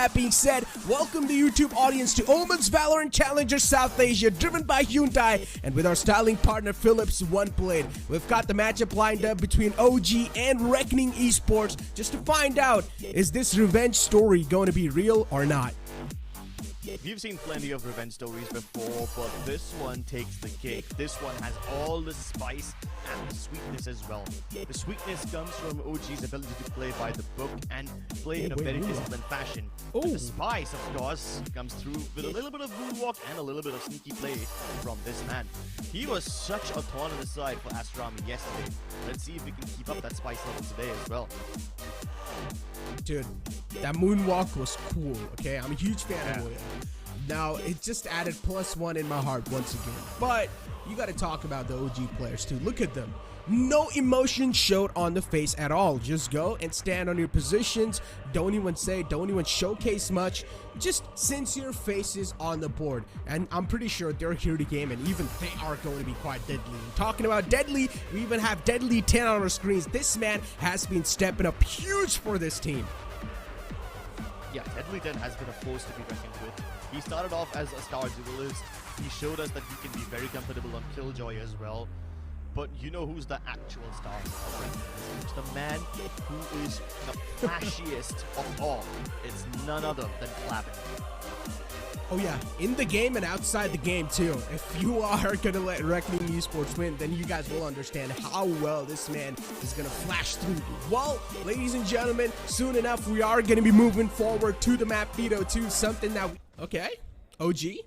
that being said, welcome the YouTube audience to Oman's Valorant Challenger South Asia, driven by Hyundai, and with our styling partner Philips OnePlate. We've got the matchup lined up between OG and Reckoning Esports, just to find out, is this revenge story going to be real or not? We've seen plenty of revenge stories before, but this one takes the cake. This one has all the spice and the sweetness as well. The sweetness comes from OG's ability to play by the book and play in a very disciplined fashion. And the spice, of course, comes through with a little bit of moonwalk and a little bit of sneaky play from this man. He was such a thorn in the side for ASTER yesterday. Let's see if we can keep up that spice level today as well. Dude, that moonwalk was cool, okay? I'm a huge fan of it. Now, it just added +1 in my heart once again. But you got to talk about the OG players too. Look at them. No emotion showed on the face at all. Just go and stand on your positions. Don't even showcase much. Just sincere faces on the board. And I'm pretty sure they're here to game, and even they are going to be quite deadly. And talking about deadly, we even have Deadly 10 on our screens. This man has been stepping up huge for this team. Yeah, Deadly 10 has been a force to be reckoned with. He started off as a star duelist. He showed us that he can be very comfortable on Killjoy as well. But you know who's the actual star? It's the man who is the flashiest of all. It's none other than Flavin. Oh yeah, in the game and outside the game too. If you are gonna let Reckoning Esports win, then you guys will understand how well this man is gonna flash through. Well, ladies and gentlemen, soon enough we are gonna be moving forward to the map Vito 2, something that okay, OG.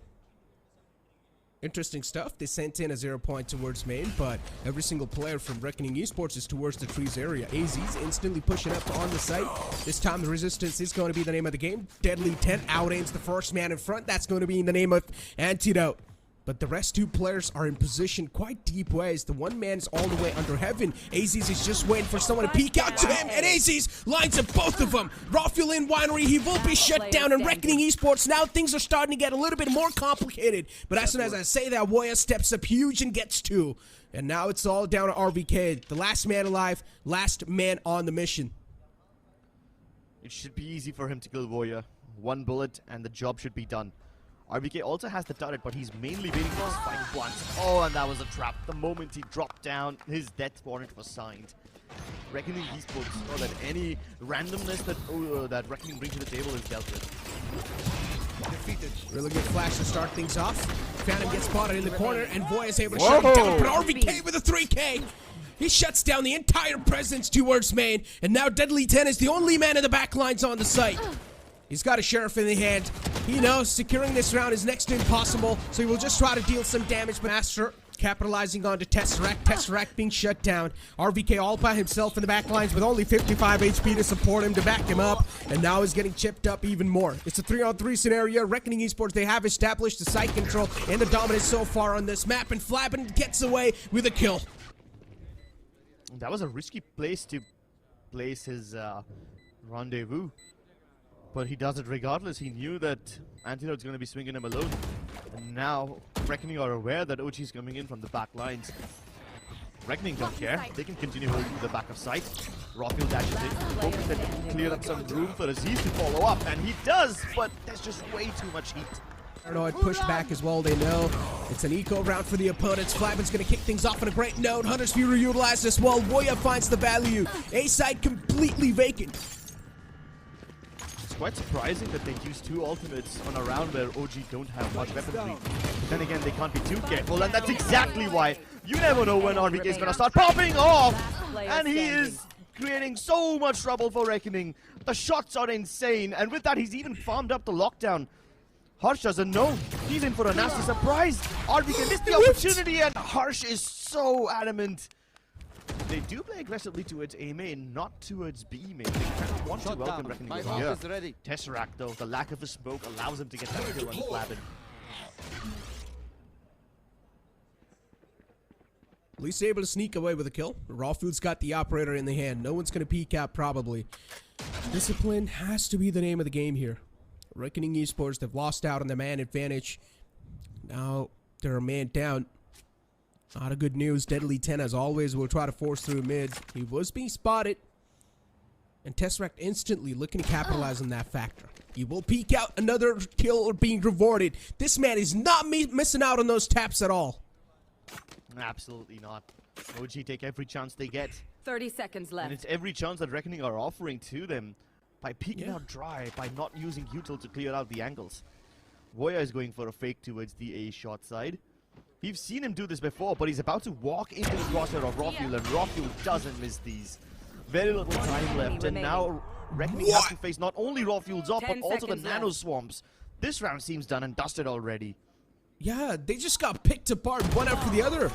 Interesting stuff. They sent in a 0 point towards main, but every single player from Reckoning Esports is towards the trees area. AZ's instantly pushing up on the site. This time the resistance is going to be the name of the game. Deadly 10 out-aims the first man in front. That's going to be in the name of Antidote. But the rest two players are in position quite deep ways. The one man is all the way under heaven. Aziz is just waiting for someone to peek out to him, and Aziz lines up both of them. Rofulin Winery, he will be shut down, and Reckoning Esports, now things are starting to get a little bit more complicated. But as soon as I say that, Woya steps up huge and gets 2. And now it's all down to RVK. The last man alive, last man on the mission. It should be easy for him to kill Woya. 1 bullet, and the job should be done. RBK also has the turret, but he's mainly waiting for his spike once. Oh, and that was a trap. The moment he dropped down, his death warrant was signed. Reckoning Esports know that any randomness that Reckoning brings to the table is dealt with. Defeated. Really good flash to start things off. Phantom gets spotted in the corner, and Voy is able to shut him down, but RBK with a 3K. He shuts down the entire presence towards main, and now Deadly 10 is the only man in the back lines on the site. He's got a sheriff in the hand. He knows securing this round is next to impossible, so he will just try to deal some damage. But ASTER capitalizing onto Tesseract. Tesseract being shut down. RVK all by himself in the back lines with only 55 HP to support him, to back him up. And now he's getting chipped up even more. It's a 3-on-3 scenario. Reckoning Esports, they have established the site control and the dominance so far on this map. And Flavin gets away with a kill. That was a risky place to place his rendezvous. But he does it regardless. He knew that Antidote's going to be swinging him alone. And now, Reckoning are aware that OG is coming in from the back lines. Reckoning don't care. They can continue holding the back of sight. Rockfield dashes in, hoping that they can clear up some room for Aziz to follow up. And he does, but there's just way too much heat. Paranoid pushed back as well, they know. It's an eco round for the opponents. Flavin's going to kick things off on a great note. Hunter's Fury utilized as well. Woya finds the value. A side completely vacant. Quite surprising that they use 2 ultimates on a round where OG don't have much weaponry. But then again, they can't be too careful, and that's exactly why. You never know when RVK is going to start popping off, and he is creating so much trouble for Reckoning. The shots are insane, and with that, he's even farmed up the lockdown. Harsh doesn't know. He's in for a nasty surprise. RVK missed the opportunity, and Harsh is so adamant. They do play aggressively towards A main, not towards B main. They kind of want to welcome Reckoning over here. Tesseract, though, the lack of a smoke allows him to get that kill on Flavin. At least able to sneak away with a kill. Rawfood's got the operator in the hand. No one's going to peek out, probably. Discipline has to be the name of the game here. Reckoning Esports, they've lost out on the man advantage. Now they're a man down. Not a good news. Deadly 10, as always, will try to force through mid. He was being spotted. And Tesseract instantly looking to capitalize on that factor. He will peek out, another kill being rewarded. This man is not missing out on those taps at all. Absolutely not. OG take every chance they get. 30 seconds left. And it's every chance that Reckoning are offering to them by peeking out dry, by not using util to clear out the angles. Voya is going for a fake towards the A shot side. We've seen him do this before, but he's about to walk into the crosshair of Rockfuel, and Rockfuel doesn't miss these. Very little time left, and now Reckoning has to face not only Rockfuel's up, but also the nano swamps. This round seems done and dusted already. Yeah, they just got picked apart one after the other.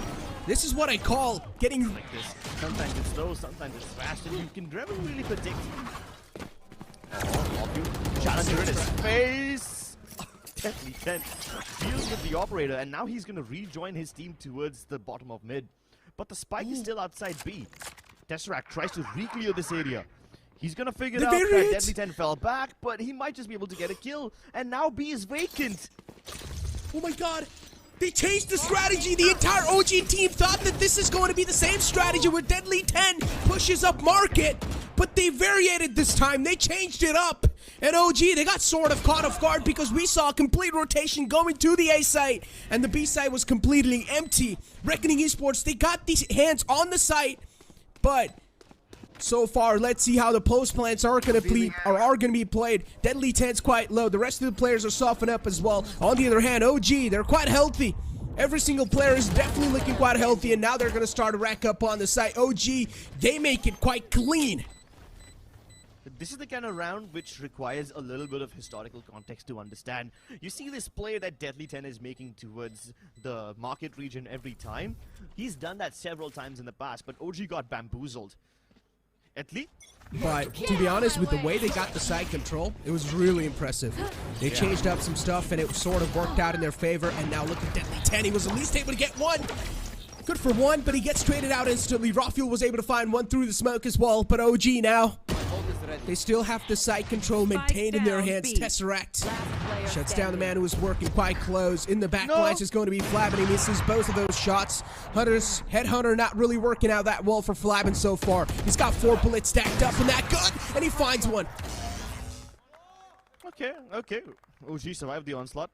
This is what I call getting like this. Sometimes it's slow, sometimes it's fast, and you can never really predict. Challenger in his face. Definitely 10. Deals with the operator, and now he's going to rejoin his team towards the bottom of mid. But the spike is still outside B. Tesseract tries to re-clear this area. He's going to figure out that Deadly 10 fell back, but he might just be able to get a kill. And now B is vacant. Oh my god. They changed the strategy. The entire OG team thought that this is going to be the same strategy where Deadly 10 pushes up market. But they variated this time. They changed it up. And OG, they got sort of caught off guard because we saw a complete rotation going to the A site. And the B site was completely empty. Reckoning Esports, they got these hands on the site. But so far, let's see how the post plans are going to be played. Deadly 10's quite low. The rest of the players are softened up as well. On the other hand, OG, they're quite healthy. Every single player is definitely looking quite healthy, and now they're going to start to rack up on the site. OG, they make it quite clean. This is the kind of round which requires a little bit of historical context to understand. You see this play that Deadly 10 is making towards the market region every time. He's done that several times in the past, but OG got bamboozled. At least. But to be honest, with the way they got the side control, it was really impressive. They changed up some stuff and it sort of worked out in their favor. And now look at Deadly 10. He was at least able to get one. Good for one, but he gets traded out instantly. Rockfuel was able to find one through the smoke as well. But OG now, they still have the side control maintained in their hands. Tesseract shuts down the man who was working quite close. In the back lines is going to be Flab, and he misses both of those shots. Headhunter not really working out that well for Flabin so far. He's got 4 bullets stacked up in that gun, and he finds one. Okay. OG survived the onslaught.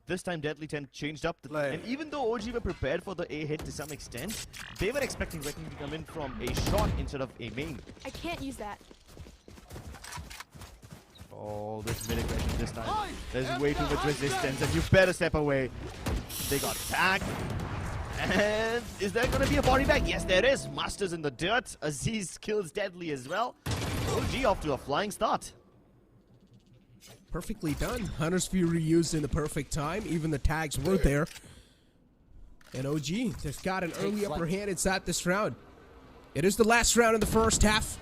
This time Deadly 10 changed up the play. And even though OG were prepared for the A hit to some extent, they were expecting Reckoning to come in from a shot instead of a main. I can't use that. Oh, this mid aggression this time. There's way too much resistance, and you better step away. They got tagged. And is there going to be a body bag? Yes, there is. Masters in the dirt. Aziz kills Deadly as well. OG off to a flying start. Perfectly done. Hunter's Fury used in the perfect time. Even the tags were there. And OG, they've got an early upper hand inside this round. It is the last round in the first half.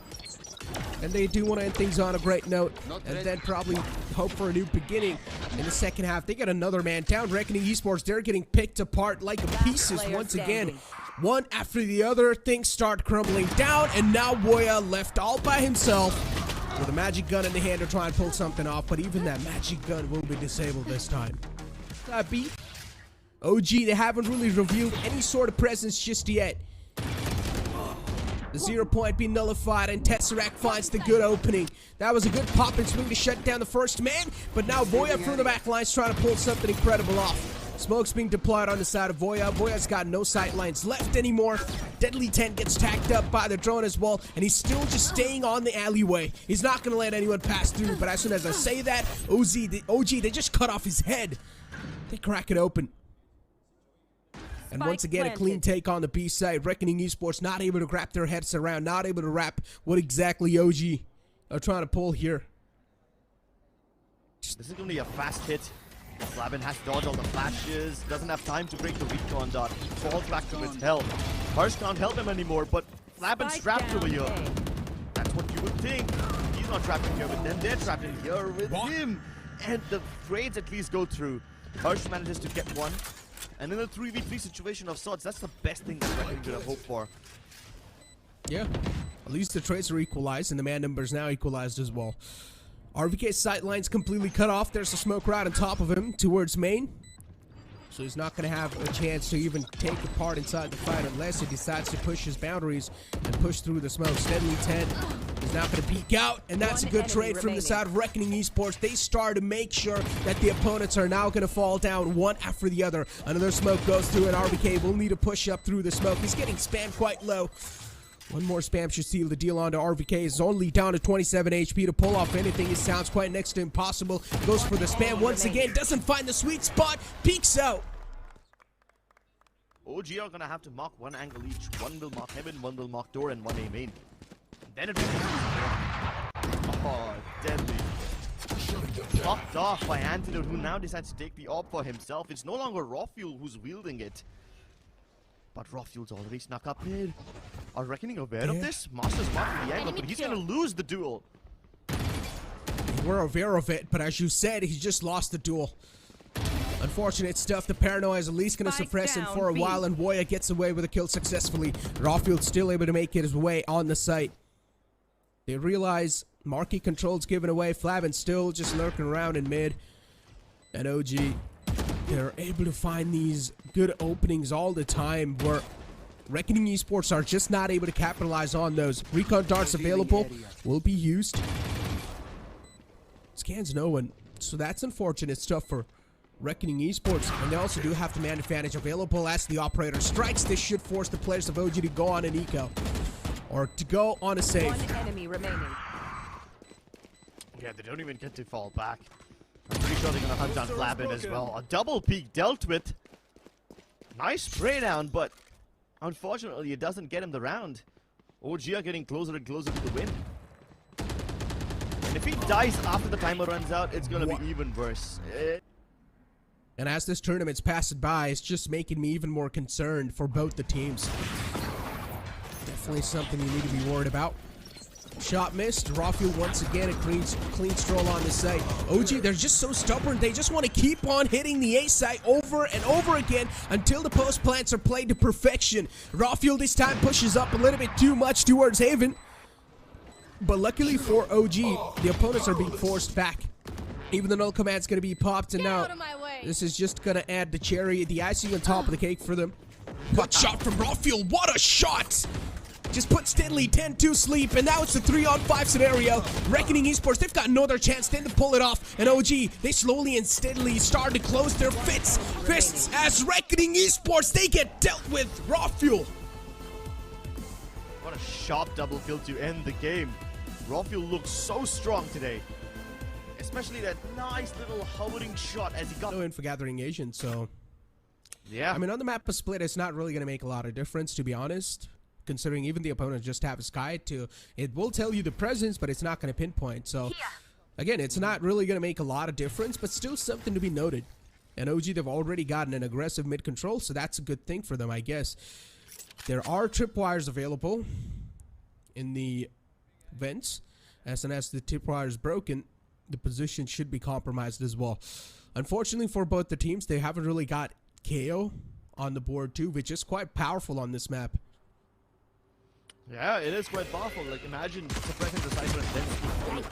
And they do want to end things on a great note. And then probably hope for a new beginning in the second half. They get another man down. Reckoning Esports, they're getting picked apart like pieces once again. One after the other, things start crumbling down. And now Voya left all by himself with a magic gun in the hand to try and pull something off. But even that magic gun will be disabled this time. Beat. OG, they haven't really revealed any sort of presence just yet. The 0 point being nullified, and Tesseract finds the good opening. That was a good pop and swing to shut down the first man, but now Voya through the back lines trying to pull something incredible off. Smoke's being deployed on the side of Voya. Voya's got no sight lines left anymore. Deadly 10 gets tacked up by the drone as well, and he's still just staying on the alleyway. He's not going to let anyone pass through, but as soon as I say that, OG, they just cut off his head. They crack it open. And once again, a clean take on the B side. Reckoning Esports not able to wrap their heads around, not able to wrap what exactly OG are trying to pull here. This is going to be a fast hit. Flavin has to dodge all the flashes, doesn't have time to break the recon dot. Falls back to his health. Harsh can't help him anymore, but Flavin's trapped over here. That's what you would think. He's not trapped in here with them, they're trapped in here with him. And the trades at least go through. Harsh manages to get one. And in a 3v3 situation of sorts, that's the best thing that Reckoning could have hoped for. Yeah, at least the trades are equalized, and the man numbers now equalized as well. RVK's sight line's completely cut off. There's a smoke right on top of him towards main. So he's not going to have a chance to even take a part inside the fight unless he decides to push his boundaries and push through the smoke. Deadly 10 is He's not going to peek out, and that's a good trade from the side of Reckoning Esports. They start to make sure that the opponents are now going to fall down one after the other. Another smoke goes through, and RBK will need to push up through the smoke. He's getting spammed quite low. One more spam should seal the deal onto RVK. He's only down to 27 HP to pull off anything. It sounds quite next to impossible. Goes for the spam once again. Doesn't find the sweet spot. Peeks out. OG are gonna have to mark one angle each. One will mark heaven, one will mark door, and one A main. Then it will be oh, deadly. Blocked off by Antidote, who now decides to take the AWP for himself. It's no longer Rawfuel who's wielding it. But Rawfuel's already snuck up mid. Are Reckoning aware of this? Master's marking the angle, but he's gonna lose the duel. We're aware of it, but as you said, he just lost the duel. Unfortunate stuff. The paranoia is at least going to suppress him for a while, and Voya gets away with a kill successfully. Rawfield's still able to make his way on the site. They realize marquee control's given away. Flavin still just lurking around in mid. And OG, they're able to find these good openings all the time where Reckoning Esports are just not able to capitalize on those. Recon darts available will be used. Scans no one, so that's unfortunate stuff for Reckoning Esports, and they also do have the man advantage available as the operator strikes. This should force the players of OG to go on an eco, or to go on a save. One enemy remaining. Yeah, they don't even get to fall back. I'm pretty sure they're gonna hunt down Flabbin as well. A double peek dealt with. Nice spray down, but unfortunately it doesn't get him the round. OG are getting closer and closer to the win. And if he dies after the timer runs out, it's gonna be even worse. And as this tournament's passing by, it's just making me even more concerned for both the teams. Definitely something you need to be worried about. Shot missed. Rawfield once again a clean stroll on the site. OG, they're just so stubborn. They just want to keep on hitting the A site over and over again until the post plants are played to perfection. Rawfield this time pushes up a little bit too much towards Haven. But luckily for OG, the opponents are being forced back. Even the null command's going to be popped, and now this is just going to add the cherry, the icing on top of the cake for them. Good shot from Rawfield. What a shot! Just put Steadily 10 to sleep, and now it's a 3-on-5 scenario. Reckoning Esports, they've got no other chance than to pull it off. And OG, they slowly and steadily start to close their fists as Reckoning Esports, they get dealt with. Rawfield. What a sharp double kill to end the game. Rawfield looks so strong today. Especially that nice little hovering shot as he got... No in for gathering Asian, so... Yeah. I mean, on the map of split, it's not really going to make a lot of difference, to be honest. Considering even the opponent just have a sky to... It will tell you the presence, but it's not going to pinpoint. So, again, it's not really going to make a lot of difference, but still something to be noted. And OG, they've already gotten an aggressive mid control, so that's a good thing for them, I guess. There are tripwires available in the vents. As soon as the tripwire is broken, the position should be compromised as well. Unfortunately for both the teams, they haven't really got KO on the board too, which is quite powerful on this map. Yeah, it is quite powerful. Like, imagine suppressing the Cypher and then...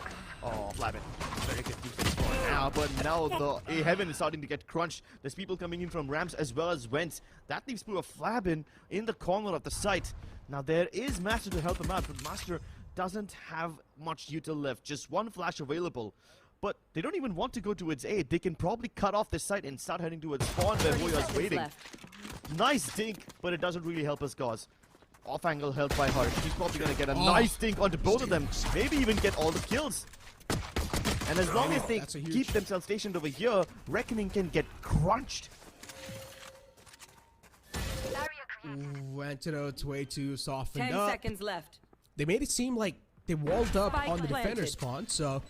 Oh, Flabbin. Very good defense for now, but now the A-Heaven is starting to get crunched. There's people coming in from ramps as well as vents. That leaves poor Flabbin in the corner of the site. Now, there is Master to help him out, but Master doesn't have much util left. Just one flash available. But they don't even want to go towards A. They can probably cut off this site and start heading towards spawn where Voya's waiting. Nice dink, but it doesn't really help his cause. Off angle held by Harsh. He's probably going to get a nice dink onto both of them. Maybe even get all the kills. And as long as they keep themselves stationed over here, Reckoning can get crunched. Ooh, Antidote's way too softened 10 up. seconds left. They made it seem like they walled up Spike on the defender planted. spawn, so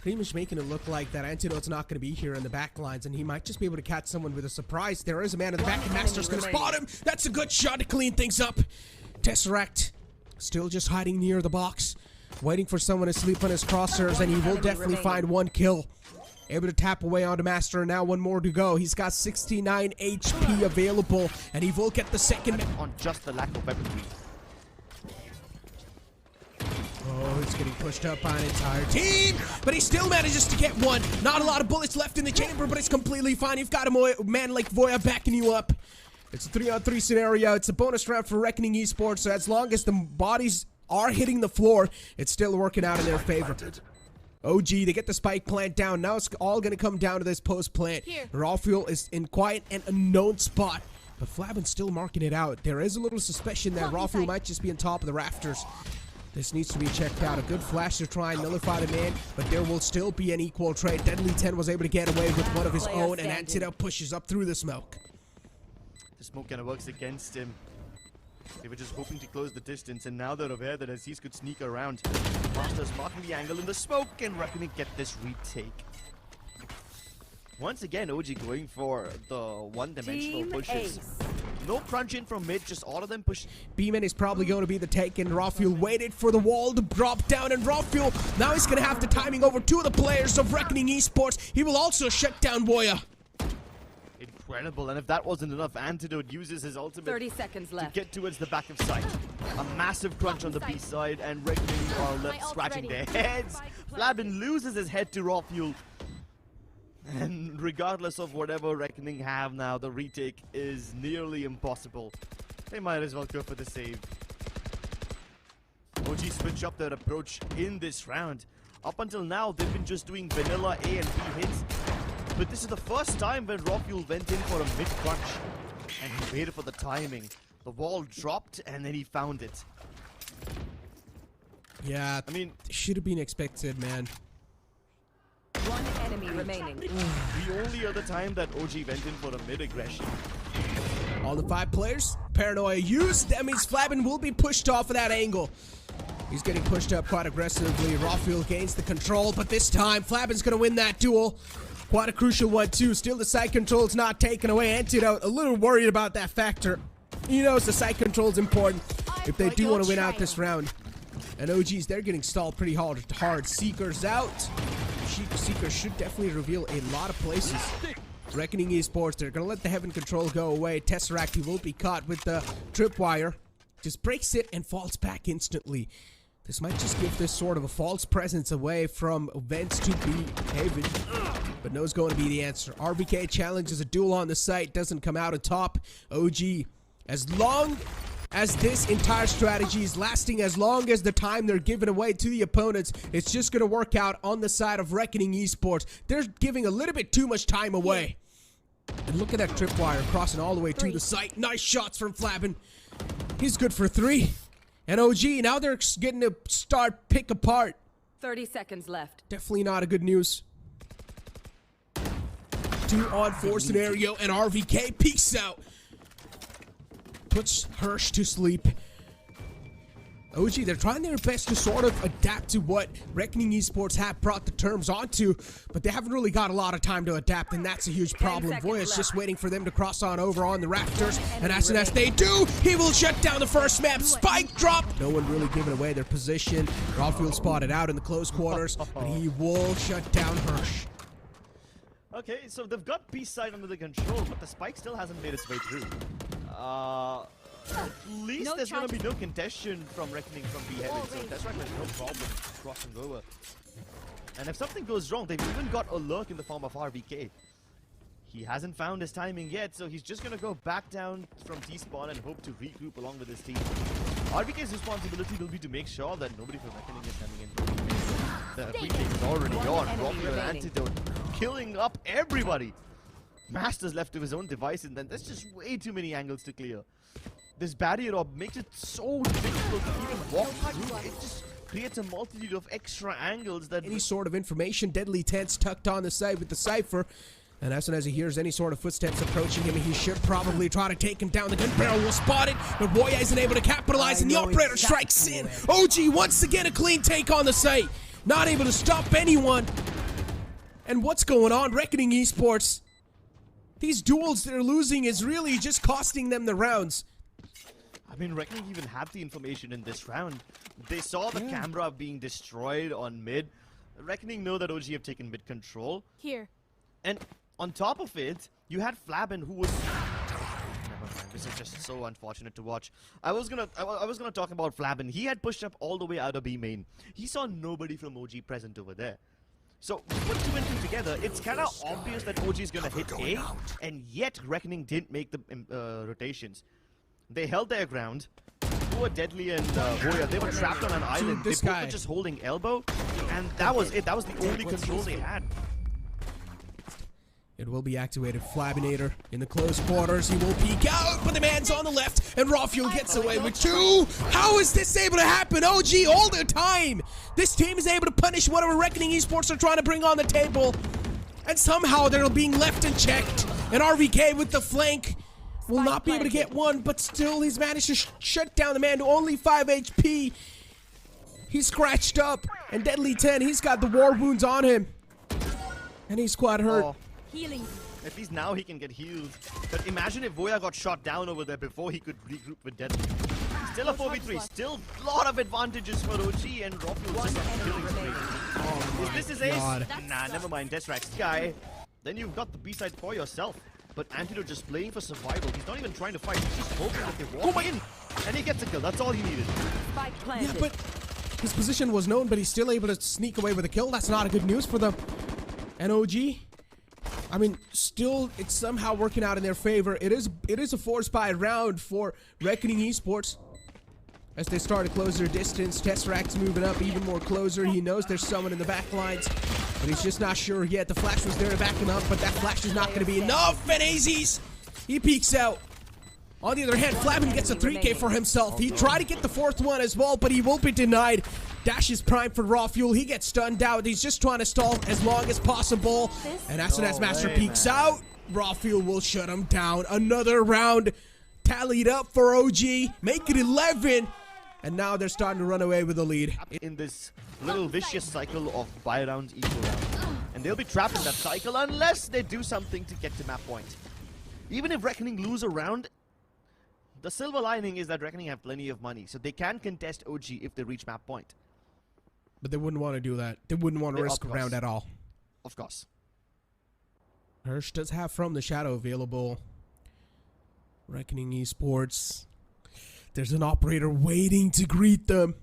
pretty much making it look like that Antidote's not going to be here in the back lines, and he might just be able to catch someone with a surprise. There is a man in the back, and Master's going to spot him. That's a good shot to clean things up. Tesseract still just hiding near the box, waiting for someone to sleep on his crosshairs, and he will definitely find one kill. Able to tap away onto Master, and now one more to go. He's got 69 HP available, and he will get the second. On just the lack of weaponry. Oh, it's getting pushed up by an entire team, but he still manages to get one. Not a lot of bullets left in the chamber, but it's completely fine. You've got a man like Voya backing you up. It's a 3-on-3 scenario. It's a bonus round for Reckoning Esports, so as long as the bodies are hitting the floor, it's still working out in their favor. OG, they get the spike plant down. Now it's all going to come down to this post plant. Rafuel is in quite an unknown spot, but Flabin's still marking it out. There is a little suspicion that Rafuel might just be on top of the rafters. This needs to be checked out. A good flash to try and nullify the man, but there will still be an equal trade. Deadly 10 was able to get away with one of his own, and Antidote pushes up through the smoke. The smoke kind of works against him. They were just hoping to close the distance, and now they're aware that Aziz could sneak around. Master's marking the angle in the smoke, and Reckoning get this retake. Once again, OG going for the one-dimensional pushes. No crunch in from mid, just all of them push. Beeman is probably going to be the take, and Rafuel waited for the wall to drop down, and Rafuel, now he's going to have the timing over two of the players of Reckoning Esports. He will also shut down Boya. Incredible, and if that wasn't enough, Antidote uses his ultimate 30 seconds left to get towards the back of sight. A massive crunch on the B side, and Reckoning are left scratching their heads. Flabin loses his head to Rafuel. And regardless of whatever Reckoning have now, the retake is nearly impossible. They might as well go for the save. OG switch up their approach in this round. Up until now, they've been just doing vanilla A and B hits. But this is the first time when Rafuel went in for a mid-crunch. And he waited for the timing. The wall dropped, and then he found it. Yeah, I mean, should have been expected, man. One enemy remaining. The only other time that OG went in for a mid-aggression. All the 5 players, Paranoia used. That means Flabin will be pushed off of that angle. He's getting pushed up quite aggressively. Rafuel gains the control, but this time Flabin's going to win that duel. Quite a crucial one, too. Still, the side control's not taken away. Antidote a little worried about that factor. He knows the side control's important if they do want to win out this round. And OGs, they're getting stalled pretty hard. Seeker's out. Seeker should definitely reveal a lot of places. Reckoning Esports, they're going to let the Heaven control go away. Tesseract, he will be caught with the tripwire. Just breaks it and falls back instantly. This might just give this sort of a false presence away from Vents to be Haven. But no's going to be the answer. RBK challenges a duel on the site. Doesn't come out on top. OG, as long as this entire strategy is lasting, as long as the time they're giving away to the opponents, it's just going to work out on the side of Reckoning Esports. They're giving a little bit too much time away. And look at that tripwire crossing all the way to the site. Nice shots from Flabin. He's good for 3. And OG, now they're getting to start pick apart. 30 seconds left. Definitely not a good news. 2-on-4 scenario, and RVK peeks out. Puts Hirsch to sleep. OG, they're trying their best to sort of adapt to what Reckoning Esports have brought the terms onto, but they haven't really got a lot of time to adapt, and that's a huge problem. Voya's just waiting for them to cross on over on the rafters, and as soon as they do, he will shut down the first map. Spike drop! No one really giving away their position. Rafuel spotted out in the close quarters, and he will shut down Hirsch. Okay, so they've got B side under the control, but the spike still hasn't made its way through. At least there's going to be no contention from Reckoning from B Heaven, so that's right, there's no problem crossing over. And if something goes wrong, they've even got a lurk in the form of RVK. He hasn't found his timing yet, so he's just going to go back down from T-spawn and hope to regroup along with his team. RVK's responsibility will be to make sure that nobody from Reckoning is coming in. The retake is already on. Rafuel and Antidote killing up everybody. Master's left to his own device, and then there's just way too many angles to clear. This barrier orb makes it so difficult to even walk through. It just creates a multitude of extra angles that... Any sort of information, Deadly 10's tucked on the side with the Cypher. And as soon as he hears any sort of footsteps approaching him, he should probably try to take him down. The gun barrel will spot it, but Boya isn't able to capitalize, and the operator strikes in. OG once again a clean take on the site. Not able to stop anyone. And what's going on? Reckoning Esports. These duels they're losing is really just costing them the rounds. I mean, Reckoning even have the information in this round. They saw the camera being destroyed on mid. Reckoning know that OG have taken mid control. Here. And on top of it, you had Flabin, who was... Never mind, this is just so unfortunate to watch. I was gonna talk about Flabin. He had pushed up all the way out of B main. He saw nobody from OG present over there. So, put 2 and 2 together, it's kind of obvious that OG is gonna hit A, and yet Reckoning didn't make the rotations. They held their ground, poor Deadly and Voya, they were trapped on an island. this They both guy. were just holding elbow, and that was it. That was the only control they had. It will be activated. Flabinator in the close quarters. He will peek out, but the man's on the left, and Rafuel gets away with 2. How is this able to happen? OG all the time. This team is able to punish whatever Reckoning Esports are trying to bring on the table, and somehow they're being left unchecked. And RVK with the flank will not be able to get one, but still he's managed to shut down the man to only 5 HP. He's scratched up, and Deadly 10, he's got the war wounds on him, and he's quite hurt. Oh. Healing. At least now he can get healed. But imagine if Voya got shot down over there before he could regroup with Deadly. Still a 4v3. Still a lot of advantages for OG, and Rafuel just on killing spree. Is this his ace? God. Nah, never mind. Tesrax guy. Then you've got the B-side for yourself. But Antidote just playing for survival. He's not even trying to fight. He's just hoping that they walk in. And he gets a kill. That's all he needed. Spike planted. Yeah, but his position was known, but he's still able to sneak away with a kill. That's not a good news for them. And OG, I mean, still, it's somehow working out in their favor. It is a 4-spy round for Reckoning Esports. As they start to close their distance, Tesseract's moving up even more closer. He knows there's someone in the back lines, but he's just not sure yet. The flash was there to back him up, but that flash is not going to be enough. And AZ's, he peeks out. On the other hand, Flavin gets a 3K for himself. He tried to get the 4th one as well, but he will be denied. Dash is primed for Rafuel. He gets stunned out. He's just trying to stall as long as possible. And as soon as Master peeks out, Rafuel will shut him down. Another round tallied up for OG. Make it 11. And now they're starting to run away with the lead. In this little vicious cycle of buy rounds equal rounds. And they'll be trapped in that cycle unless they do something to get to map point. Even if Reckoning lose a round, the silver lining is that Reckoning have plenty of money, so they can contest OG if they reach map point. But they wouldn't want to do that. They wouldn't want to risk a round at all. Of course. Hirsch does have From the Shadow available. Reckoning Esports. There's an operator waiting to greet them.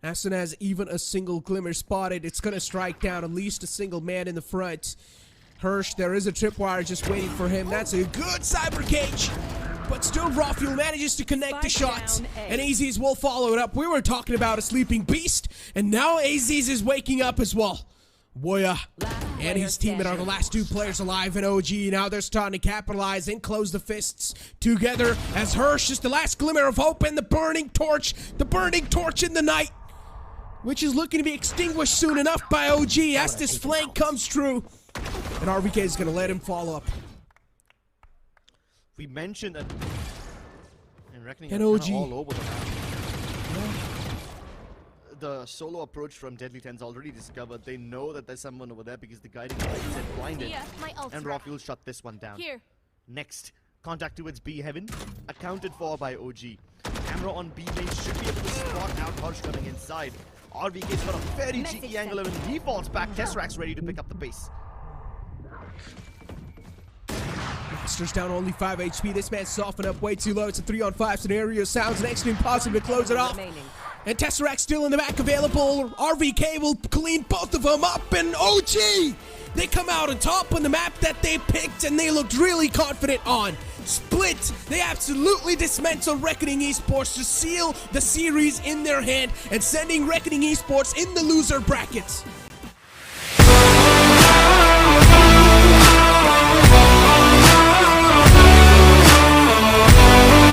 As soon as even a single glimmer spotted, it's going to strike down at least a single man in the front. Hirsch, there is a tripwire just waiting for him. That's a good cyber cage. But still, Rafuel manages to connect the shots. And AZ's will follow it up. We were talking about a sleeping beast. And now AZ's is waking up as well. Voya and his teammate are the last 2 players alive in OG. Now they're starting to capitalize and close the fists together as Hirsch is the last glimmer of hope, and the burning torch in the night, which is looking to be extinguished soon enough by OG as this flank comes true. And RVK is going to let him follow up. We mentioned that and Reckoning And are OG. kinda all over the map. The solo approach from Deadly 10's already discovered. They know that there's someone over there because the guiding light said blinded. Yeah, my ult's And ready. Rafuel shut this one down. Here. Next, contact towards B heaven, accounted for by OG. Camera on B lane should be able to spot out Hirsch coming inside. RVK's got a very cheeky angle and he falls back. Tesseract's ready to pick up the pace. Master's down only 5 HP. This man's softened up way too low. It's a 3-on-5 scenario. Sounds next to impossible to close it off. Remaining. And Tesseract still in the back available. RVK will clean both of them up. And OG, they come out on top on the map that they picked, and they looked really confident on. Split, they absolutely dismantle Reckoning Esports to seal the series in their hand and sending Reckoning Esports in the loser brackets.